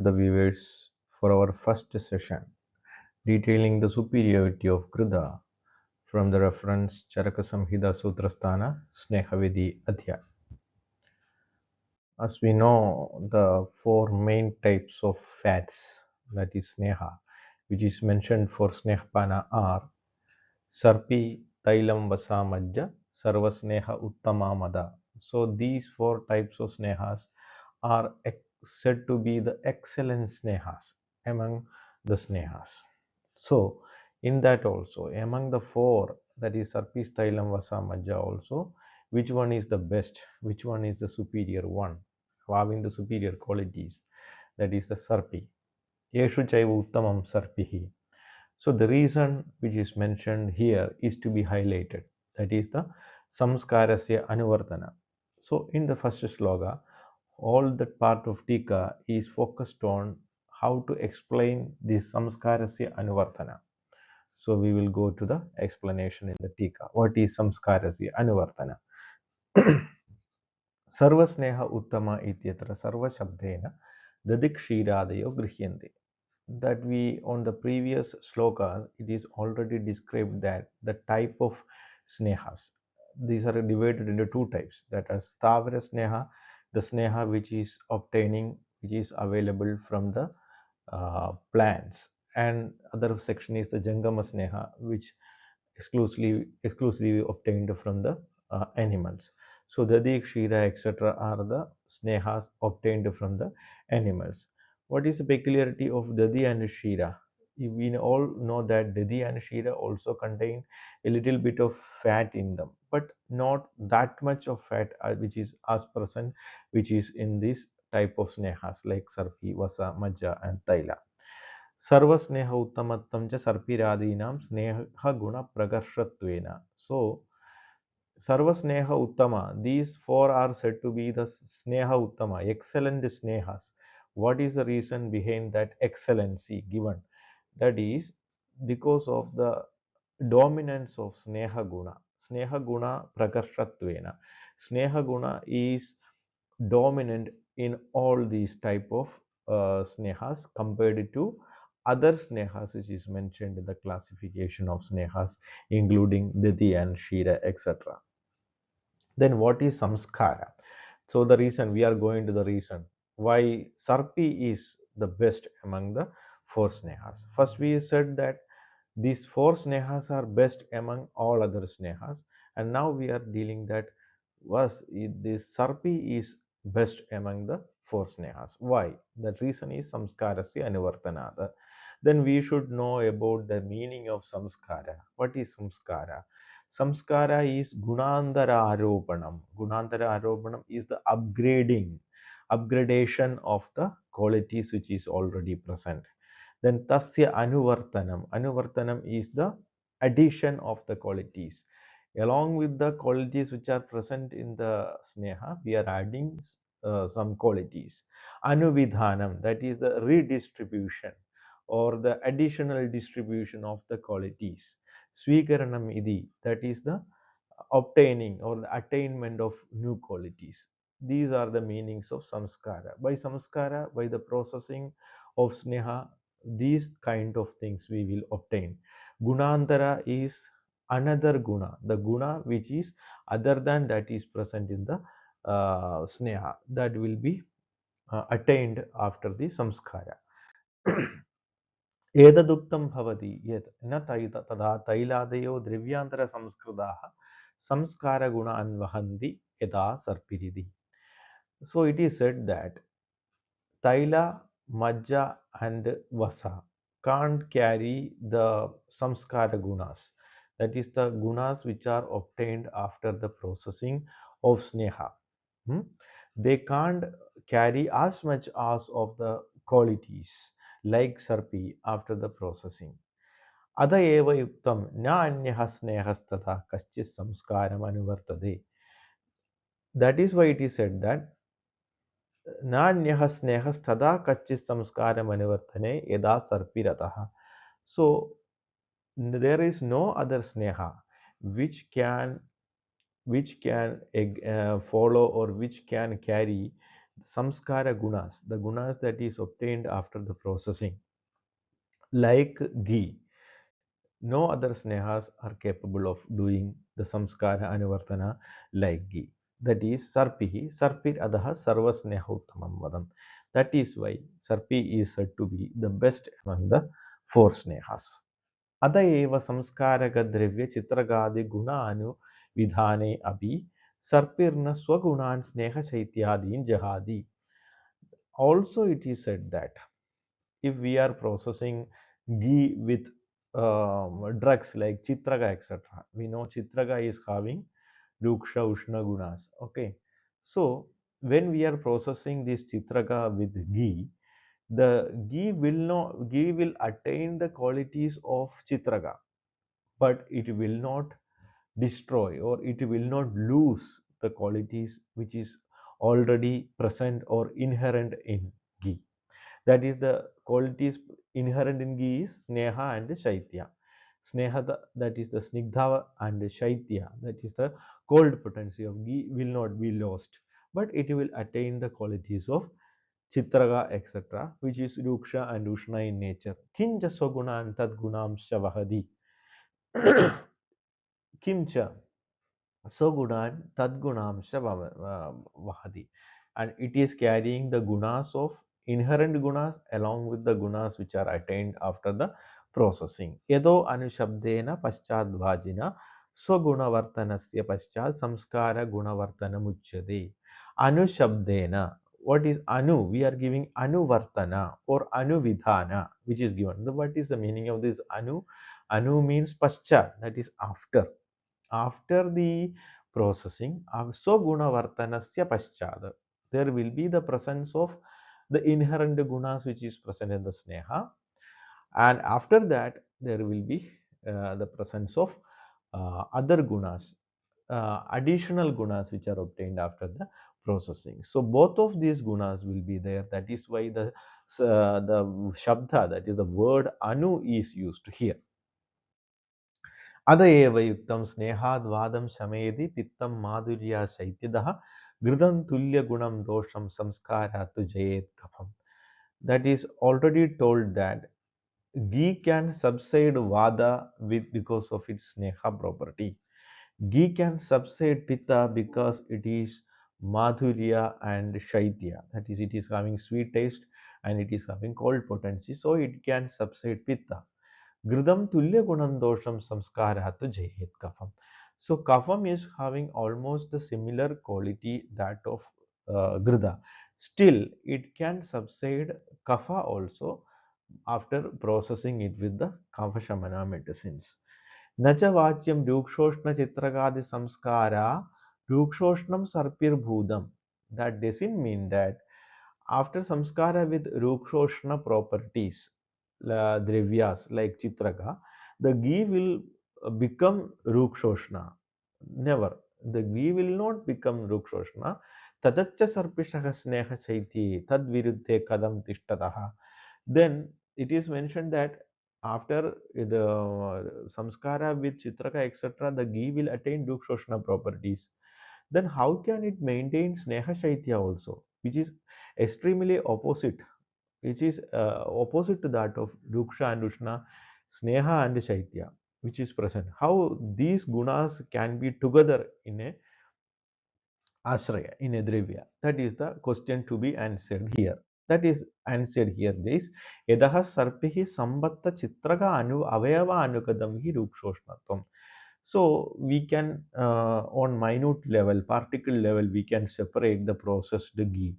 the viewers for our first session detailing the superiority of ghṛta from the reference Charaka Samhita Sutrasthana Snehavidi Adhya. As we know, the four main types of fats, that is Sneha, which is mentioned for Snehpana are Sarpi, Tailam, Vasa, Majja, Sarvasneha, Uttama, Mada. So these four types of Snehas are said to be the excellent Snehas among the Snehas. So in that also, among the four, that is Sarpi, Tailam, Vasa, Majja also, which one is the best, which one is the superior one, having the superior qualities, that is the Sarpi. Yeshu Chaiva Uttamam Sarpihi. So the reason which is mentioned here is to be highlighted. That is the samskarasya anuvartana. So in the first sloka, all that part of Tika is focused on how to explain this samskarasya anuvartana. So we will go to the explanation in the Tika. What is samskarasya anuvartana? Sarvasneha uttama ityatra sarva shabdena dadikshiradayo grihyante. That we on the previous sloka it is already described that the type of snehas, these are divided into two types, that are stavara sneha, the sneha which is obtaining, which is available from the plants, and other section is the jangama sneha which exclusively obtained from the animals. So dadi, kshira, etc. are the snehas obtained from the animals. What is the peculiarity of dadi and shira? We all know that dadi and shira also contain a little bit of fat in them, but not that much of fat which is as present, which is in this type of snehas like sarpi, vasa, majja, and taila. सर्वस्नेह उत्तमत्वं च सर्पिरादीनां स्नेहगुणप्रकर्षत्वेन. So Sarvasneha Uttama, these four are said to be the Sneha Uttama, excellent Snehas. What is the reason behind that excellency given? That is because of the dominance of Sneha Guna. Sneha Guna Prakarshatvena. Sneha Guna is dominant in all these type of snehas compared to other snehas which is mentioned in the classification of snehas including Diti and Shira, etc. Then what is samskara? So the reason, we are going to the reason why Sarpi is the best among the four snehas. First we said that these four snehas are best among all other snehas, and now we are dealing that was this Sarpi is best among the four snehas. Why? The reason is samskarasya anivartanada. Then we should know about the meaning of samskara. What is samskara? Samskara is gunandara aropanam. Gunandara aropanam is the upgradation of the qualities which is already present. Then tasya anuvartanam. Anuvartanam is the addition of the qualities. Along with the qualities which are present in the sneha, we are adding some qualities. Anuvidhanam, that is the redistribution or the additional distribution of the qualities. Swikaranam idi, that is the obtaining or the attainment of new qualities. These are the meanings of samskara. By samskara, by the processing of sneha, these kind of things we will obtain. Gunantara is another guna, the guna which is other than that is present in the sneha, that will be attained after the samskara. एतदुक्तं भवति यत् न तदा तैलादयो द्रव्यान्तरसंस्कृताः संस्कारगुणान् वहन्ति यथा सर्पिरिति. So it is said that Taila, Majja, and Vasa can't carry the samskara gunas. That is the gunas which are obtained after the processing of sneha. Hmm? They can't carry as much as of the qualities like Sarpi after the processing. अत एव युक्तं न अन्यः स्नेहस्तथा कश्चित् संस्कारम् अनुवर्तते. That is why it is said that नान्यः स्नेहस्तदा कच्चित् संस्कारम् अनुवर्तने यदा सर्पिरतः. So there is no other sneha which can follow or which can carry Samskara gunas, the gunas that is obtained after the processing, like ghee. No other snehas are capable of doing the samskara anuvartana like ghee. That is sarpihi, sarpir adaha sarva sneha uttamam vadam. That is why sarpi is said to be the best among the four snehas. अत एव संस्कारकद्रव्यचित्रगादिगुणानुविधाने अपि सर्पिर्न स्वगुणान् स्नेहशैत्यादीन् जहाति. Also it is said that if we are processing ghee with drugs like chitraga etc., we know chitraga is having ruksha ushna gunas. Okay, so when we are processing this chitraga with ghee, the ghee will attain the qualities of chitraga, but it will not destroy or it will not lose the qualities which is already present or inherent in ghee. That is the qualities inherent in ghee is sneha and shaitya. Sneha, that is the snigdha, and shaitya, that is the cold potency of ghee, will not be lost, but it will attain the qualities of chitraga etc., which is ruksha and ushna in nature. Kinja swagunan tad gunam shavahadi. Kimcha Sogunan Tadgunamsha Vahadi, and it is carrying the gunas of inherent gunas along with the gunas which are attained after the processing. Yedo Anushabdena Paschadvajina Swagunavartanasya Paschad Samskara Gunavartana Muchyade. Anushabdena. What is Anu? We are giving Anuvartana or Anuvidhana, which is given. What is the meaning of this Anu? Anu means Paschad, that is after. After the processing, Sogunavartanasya Paschad, there will be the presence of the inherent gunas which is present in the sneha, and after that there will be the presence of other gunas, additional gunas which are obtained after the processing. So both of these gunas will be there. That is why the shabda, that is the word anu, is used here. अद एव युक्तं स्नेहाद्वादं शमयति पित्तं माधुर्या शैत्यदः घृतं तुल्यगुणं दोषं संस्कारात् तु जयेत् कफम्. That is already told that ghee can subside vada with because of its sneha property. Ghee can subside pitta because it is madhurya and shaitya. That is, it is having sweet taste and it is having cold potency, so it can subside pitta. Gridam tulya gunam dosham samskaratu jayet kafam. So kafam is having almost the similar quality that of grida. Still, it can subside kapha also after processing it with the kapha shamana medicines. Nacha vachyam rukshoshna chitragadi samskara rukshoshnam sarpir bhudam. That doesn't mean that after samskara with rukshoshna properties, dravyas like chitraka, the ghee will become rukshoshna. Never. The ghee will not become rukshoshna. Tadaccha sarpishaha sneha chaiti tad viruddhe kadam tishtataha. Then it is mentioned that after the samskara with chitraka etc., the ghee will attain rukshoshna properties. Then how can it maintain sneha shaitya also, which is extremely opposite, which is opposite to that of ruksha and ushna, sneha and shaitya, which is present. How these gunas can be together in a ashraya, in a dravya? That is the question to be answered here. That is answered here. This yadaha sarpihi sambatta chitraga anu avayava anukadam hi rukshoshnatam. So we can, on minute level, particle level, we can separate the processed ghee.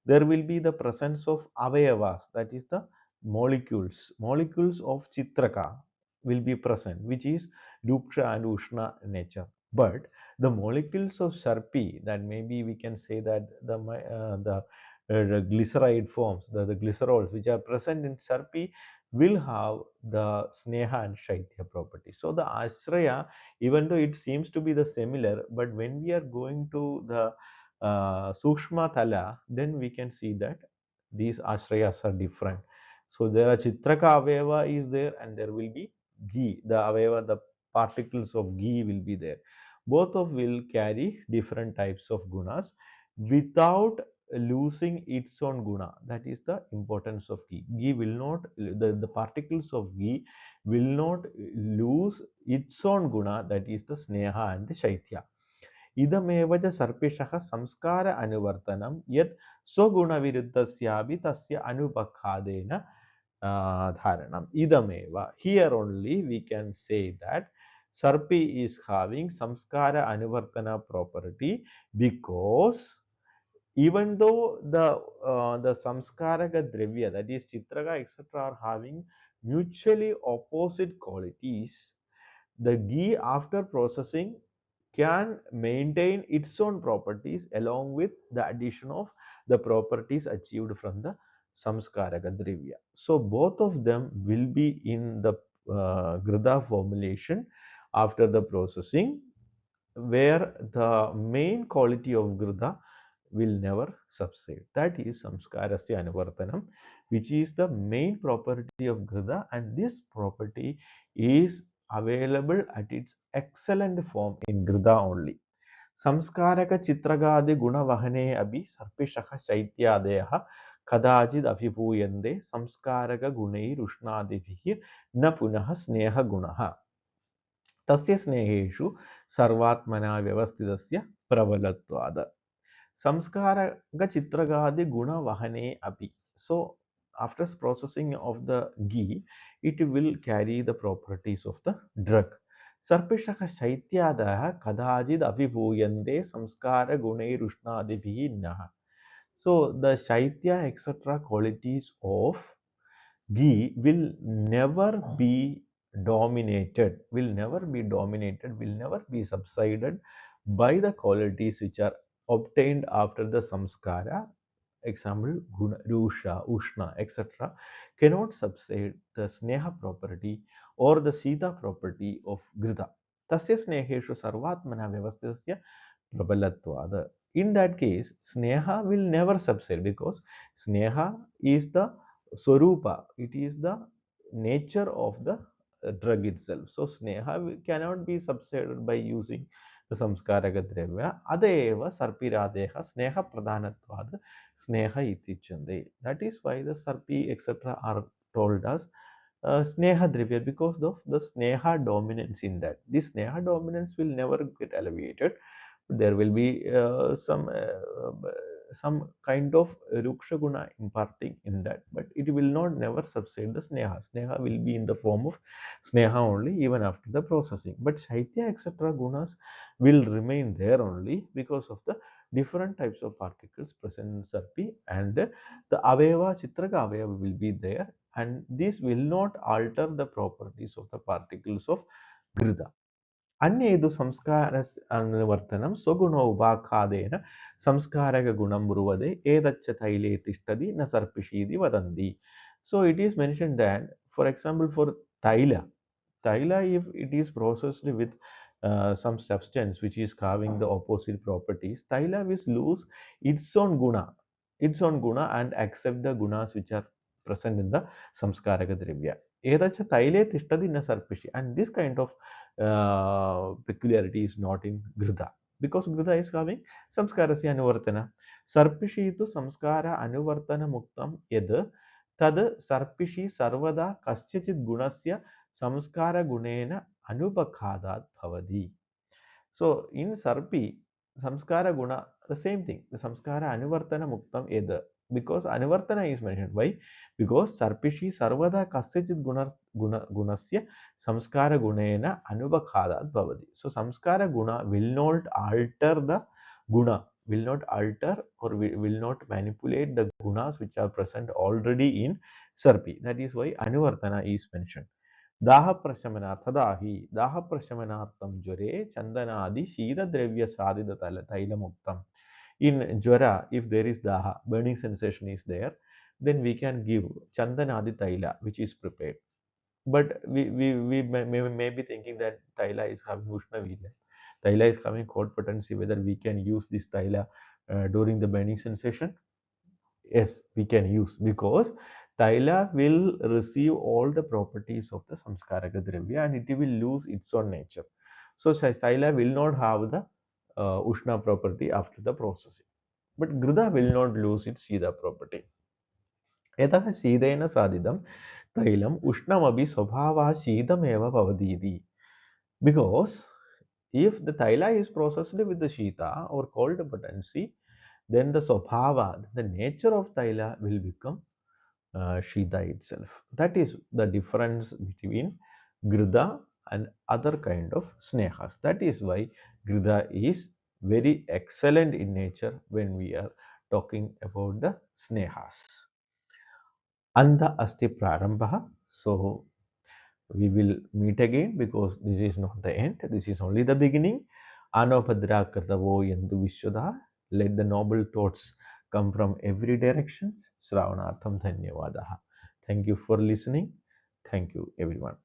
There will be the presence of avayavas, that is the molecules of chitraka will be present, which is ruksha and ushna nature. But the molecules of sharpi, that maybe we can say that the glyceride forms, the glycerols which are present in sharpi will have the sneha and shaitya property. So the ashraya, even though it seems to be the similar, but when we are going to the Sukshma Thala, then we can see that these ashrayas are different. So there are Chitraka Aveva is there, and there will be ghee. The Aveva, the particles of ghee will be there. Both of will carry different types of gunas without losing its own guna. That is the importance of ghee. Ghee will not, the particles of ghee will not lose its own guna, that is the sneha and the shaitya. इदमेव च सर्पिषः संस्कार अनुवर्तनं यत् स्वगुणविरुद्धस्यापि तस्य अनुपखादेन dharanam. Idameva. Here only we can say that Sarpi is having samskara anuvartana property because even though the samskaraka dravya, that is chitraka etc., are having mutually opposite qualities, the ghee after processing can maintain its own properties along with the addition of the properties achieved from the samskaraka dravya. So both of them will be in the ghṛta formulation after the processing, where the main quality of ghṛta will never subside. That is samskarasya anuvartanam, which is the main property of ghṛta, and this property is available at its excellent form in ghṛta only. संस्कारक चित्रगादि गुणवहने अपि सर्पिषः शैत्यादयः कदाचिद् अभिभूयन्ते संस्कारक गुणैरुष्णादिभिः न पुनः स्नेहगुणः तस्य स्नेहेषु सर्वात्मना व्यवस्थितस्य प्रबलत्वात् संस्कारक चित्रगादि गुणवहने अपि. So after processing of the ghee, it will carry the properties of the drug. सर्पिषः शैत्यादयः कदाचिद् अभिभूयन्ते संस्कारगुणैरुष्णादिभिः नः. So the shaitya etc. qualities of ghee will never be dominated, will never be subsided by the qualities which are obtained after the samskara. Example, guna, rusha, ushna, etc. cannot subside the sneha property or the sita property of ghṛta. Tasya sneheshu sarvatmana vyavastasya prabalatvad. In that case, sneha will never subside because sneha is the swarupa, it is the nature of the drug itself. So sneha cannot be subsided by using the samskaraka dravya. Adeva sarpiradeha sneha pradhanatvad sneha itichande. That is why the sarpi etc. are told as sneha dravya, because of the sneha dominance in that. This sneha dominance will never get alleviated. There will be some kind of ruksha guna imparting in that, but it will not never subside the sneha. Sneha will be in the form of sneha only even after the processing, but shaitya etc. gunas will remain there only because of the different types of particles present in sarpi, and the aveva chitraka aveva will be there, and this will not alter the properties of the particles of ghṛta. अन्येदु संस्कारवर्तनं स्वगुणोपाखादेन संस्कारकगुणं ब्रुवदे एतच्च तैले तिष्ठति न सर्पिषीति वदन्ति. So it is mentioned that, for example, for taila, if it is processed with some substance which is having the opposite properties, taila will lose its own guna and accept the gunas which are present in the samskaraka dravya. Edacha taile tishtati na sarpishi, and this kind of peculiarity is not in ghṛta, because ghṛta is having samskarasya anuvartana. Sarpishi tu samskara anuvartana muktam yad tad sarpishi sarvada kaschachit gunasya samskara gunena anupakhadat bhavati. So in Sarpi, Samskara Guna, the same thing. The Samskara Anuvartana Muktam Eda. Because Anuvartana is mentioned. Why? Because Sarpishi Sarvada Kasyachit Gunasya Samskara Gunena Anubakhadat Bhavati. So Samskara Guna will not alter the Guna, will not alter or will not manipulate the Gunas which are present already in Sarpi. That is why Anuvartana is mentioned. दाहप्रशमनार्थदाहि दाहप्रशमनार्थं ज्वरे चन्दनादि शीतद्रव्यसाधिततैलमुक्तम्. In jwara, if there is daha, burning sensation is there, then we can give chandanadi taila, which is prepared. But we may be thinking that taila is having ushna virya, taila is having cold potency, whether we can use this taila during the burning sensation. Yes, we can use, because taila will receive all the properties of the samskaraka dravya and it will lose its own nature. So taila will not have the ushna property after the processing. but ghṛta will not lose its Shita property. यतः शीतेन साधितं तैलम् उष्णमपि स्वभावः शीतमेव भवति इति. Because if the thaila is processed with the shita or cold potency, then the swabhava, the nature of thaila will become shita itself. That is the difference between ghṛta and other kind of snehas. That is why ghṛta is very excellent in nature when we are talking about the snehas. Anta asti prarambha. So we will meet again because this is not the end. This is only the beginning. Anobhadra kartavo yandu vishwada. Let the noble thoughts come from every directions. Sravanartham dhanyavadaha. Thank you for listening. Thank you everyone.